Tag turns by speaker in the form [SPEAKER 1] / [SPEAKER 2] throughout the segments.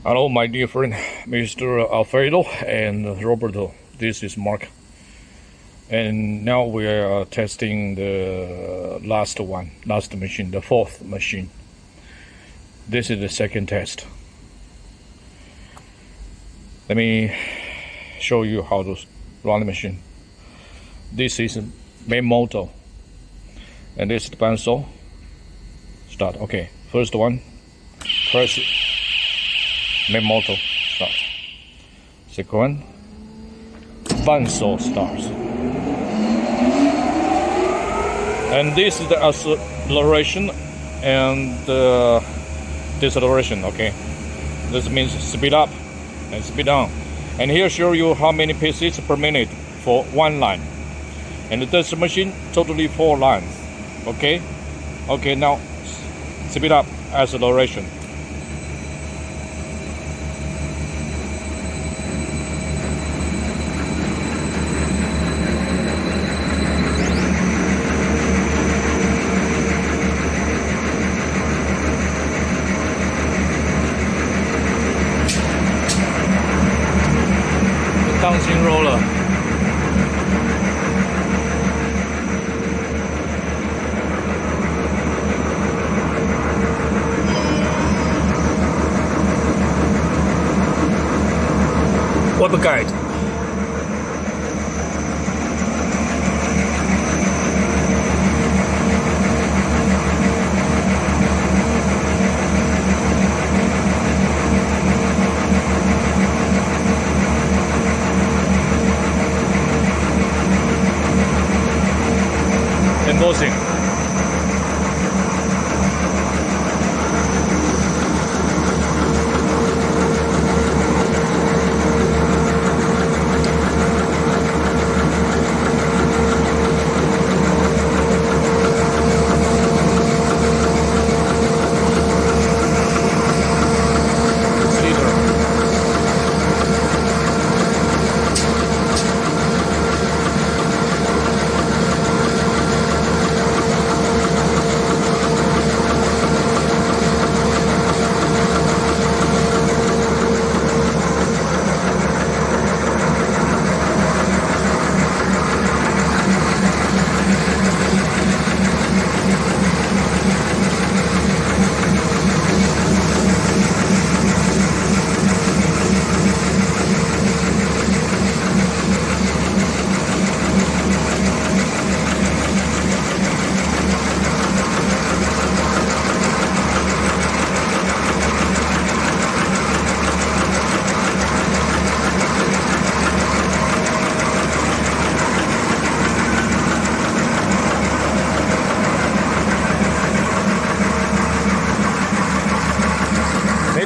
[SPEAKER 1] Hello, my dear friend, Mr. Alfredo and Roberto. This is Mark. And now we are testing the last machine, the fourth machine. This is the second test. Let me show you how to run the machine. This is the main motor. And this is the pencil. Start. Okay, first one. Press it. Main motor start. Second one, pencil starts. And this is the acceleration and deceleration. Okay, this means speed up and speed down. And here show you how many pieces per minute for one line. And this machine totally 4 lines. Okay, now speed up, acceleration. Dancing roller. Web guide. Embossing.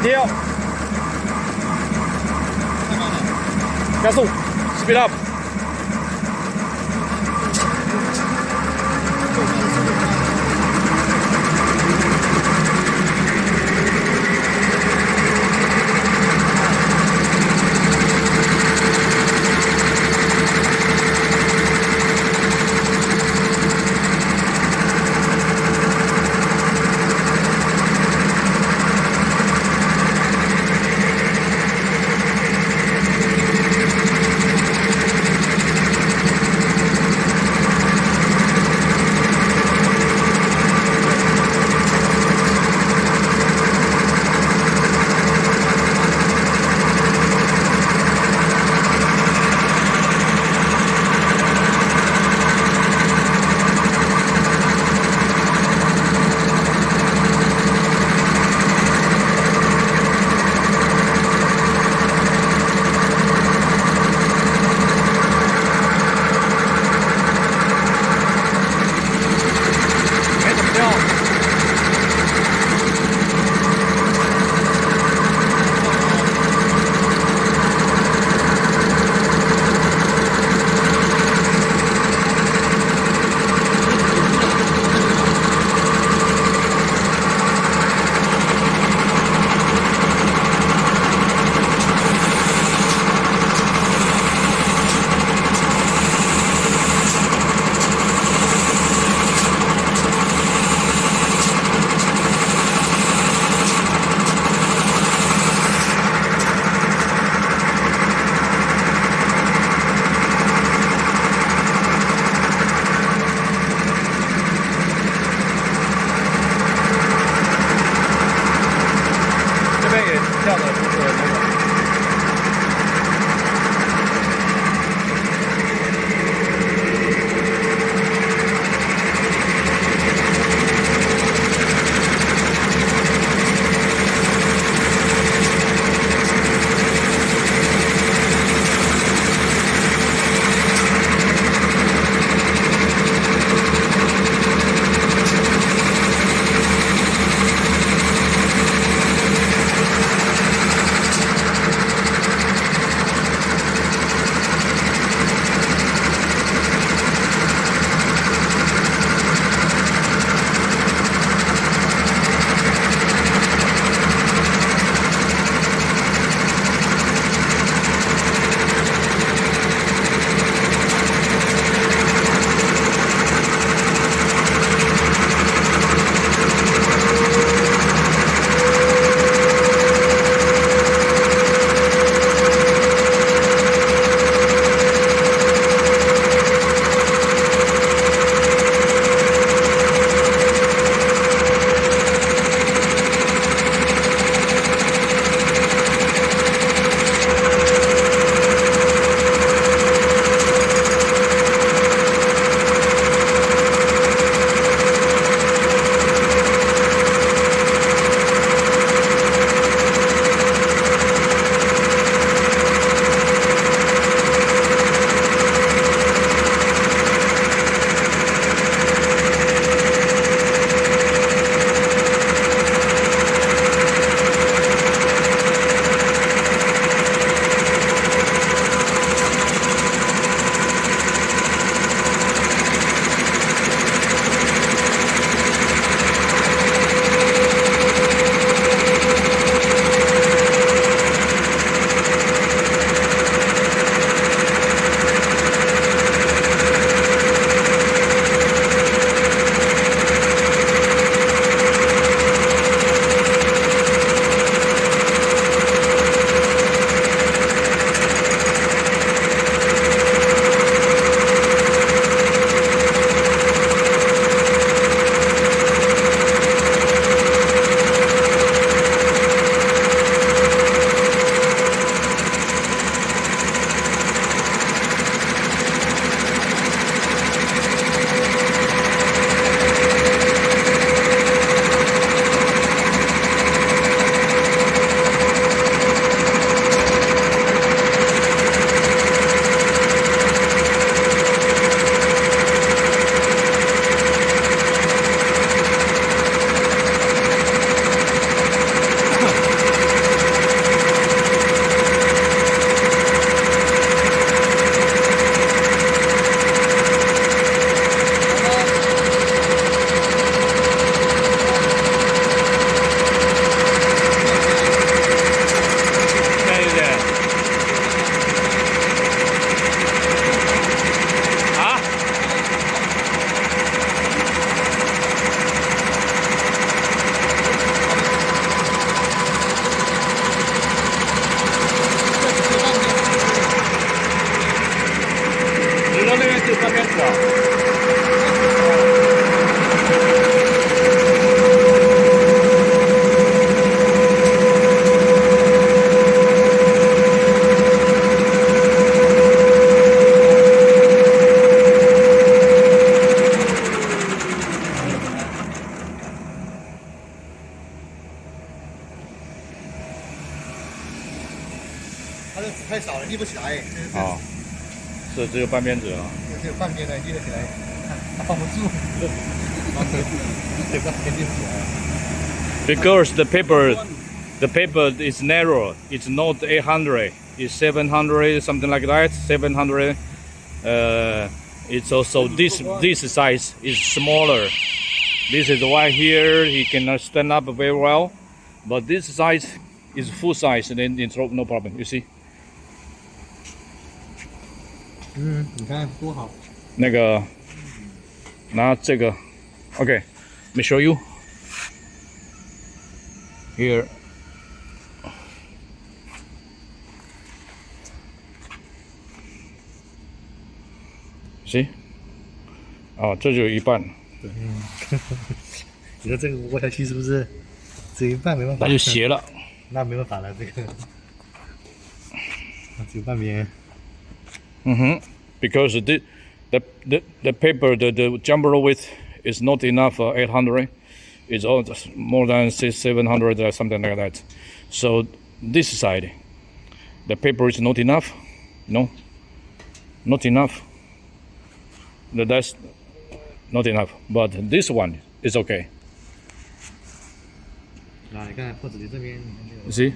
[SPEAKER 1] Deal. 加速 ，speed up。下的就是那个。
[SPEAKER 2] 它的纸太少了，立不起来。
[SPEAKER 1] 哦，是只有半边纸啊。
[SPEAKER 2] 只有半边的立得起来，它放不住，放不住，这个肯定不起来。
[SPEAKER 1] Because the paper is narrow. It's not 800. It's 700, something like that. 700. It's also this size is smaller. This is why here he cannot stand up very well. But this size is full size, and then it's no problem. You see?
[SPEAKER 2] 你看多好。
[SPEAKER 1] 那个拿这个 ，OK， let me show you. Here. See? 哦，这就有一半。
[SPEAKER 2] 对，你说这个窝下去是不是只一半没办法？
[SPEAKER 1] 那就斜了。
[SPEAKER 2] 那没办法了，这个只有半边。
[SPEAKER 1] Because the paper the jumbo width is not enough for 800. It's all more than 700 or something like that. So this side, the paper is not enough. No, not enough. That's not enough. But this one is okay.
[SPEAKER 2] 啊，你看破纸的这边，
[SPEAKER 1] You see?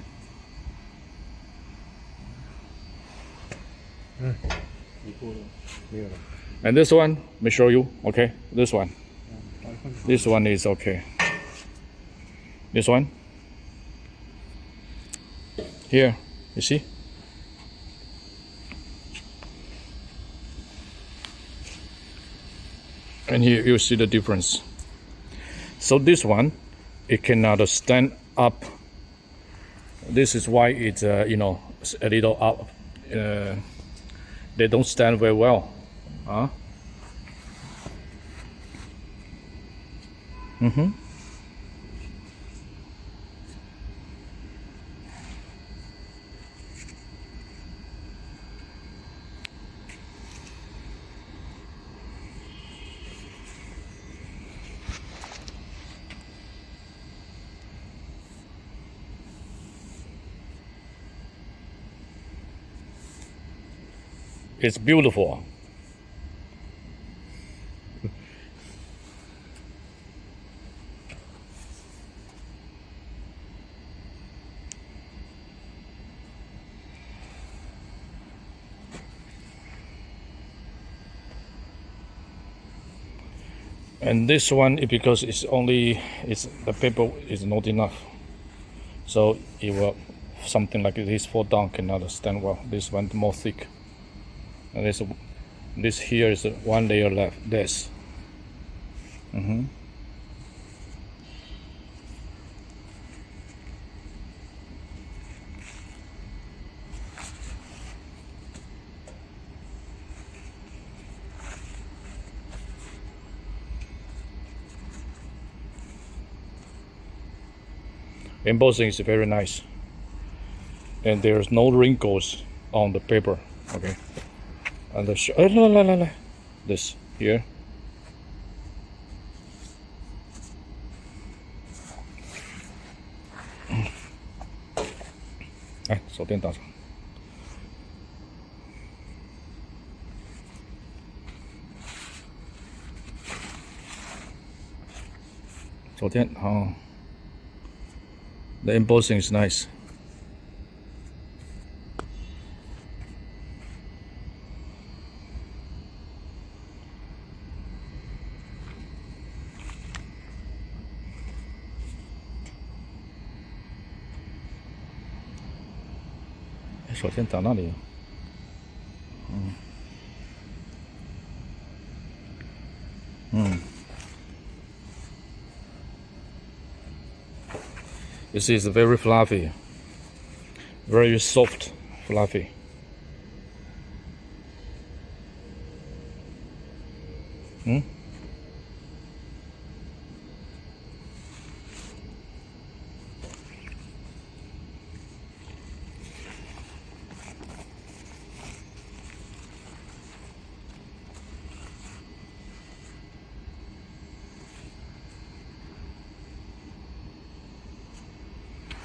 [SPEAKER 2] 一过了，没有了。
[SPEAKER 1] And this one, let me show you. Okay, this one. This one is okay. This one. Here, you see? And here you see the difference. So this one, it cannot stand up. This is why it's you know, a little up. They don't stand very well. Huh? It's beautiful. And this one, because the paper is not enough, so it will something like this fall down cannot stand well. This one more thick, and this here is one layer left. This. Embossing is very nice, and there's no wrinkles on the paper. Okay, and this here. Eh, 手电打上。手电好。The embossing is nice. Eh, 手电打那里。You see, it's very fluffy, very soft, fluffy.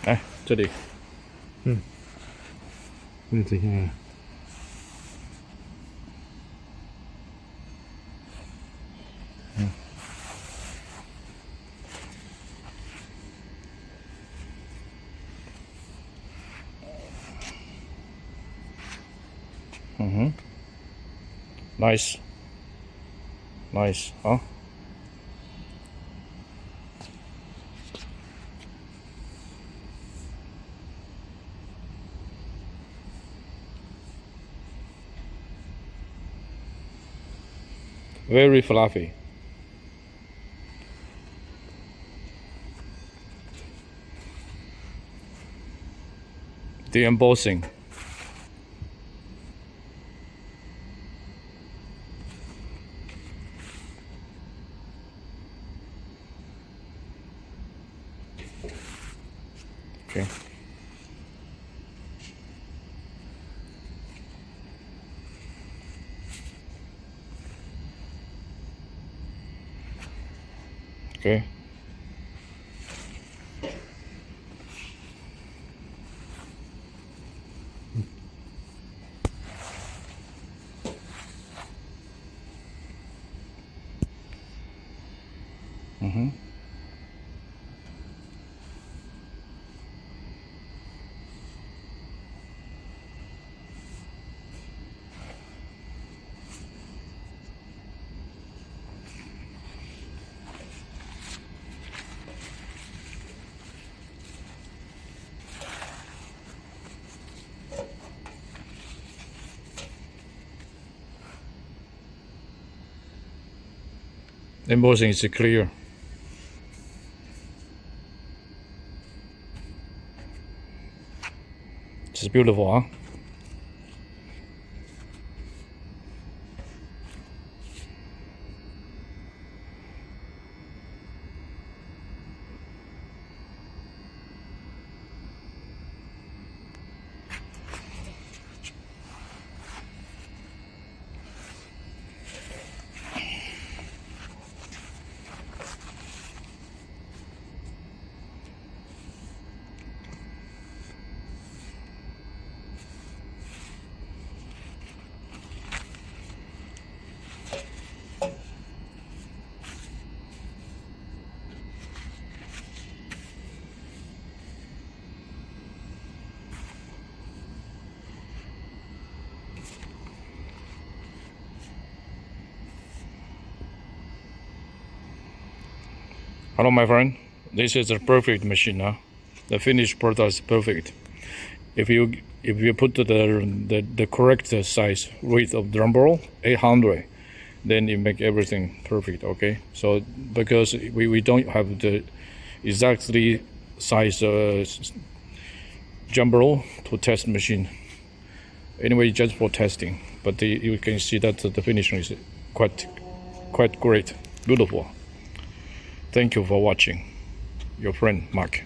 [SPEAKER 1] Eh, 这里。
[SPEAKER 2] 等一下。
[SPEAKER 1] Nice. Nice, huh? Very fluffy. The embossing. Okay. Okay. Mm-hmm. Embossing is clear. It's beautiful, huh? Hello, my friend. This is a perfect machine, huh? The finished product is perfect. If you put the correct size width of drum barrel, 800, then you make everything perfect. Okay. So because we don't have the exactly size drum barrel to test machine. Anyway, just for testing. But you can see that the finishing is quite great, beautiful. Thank you for watching. Your friend Mark.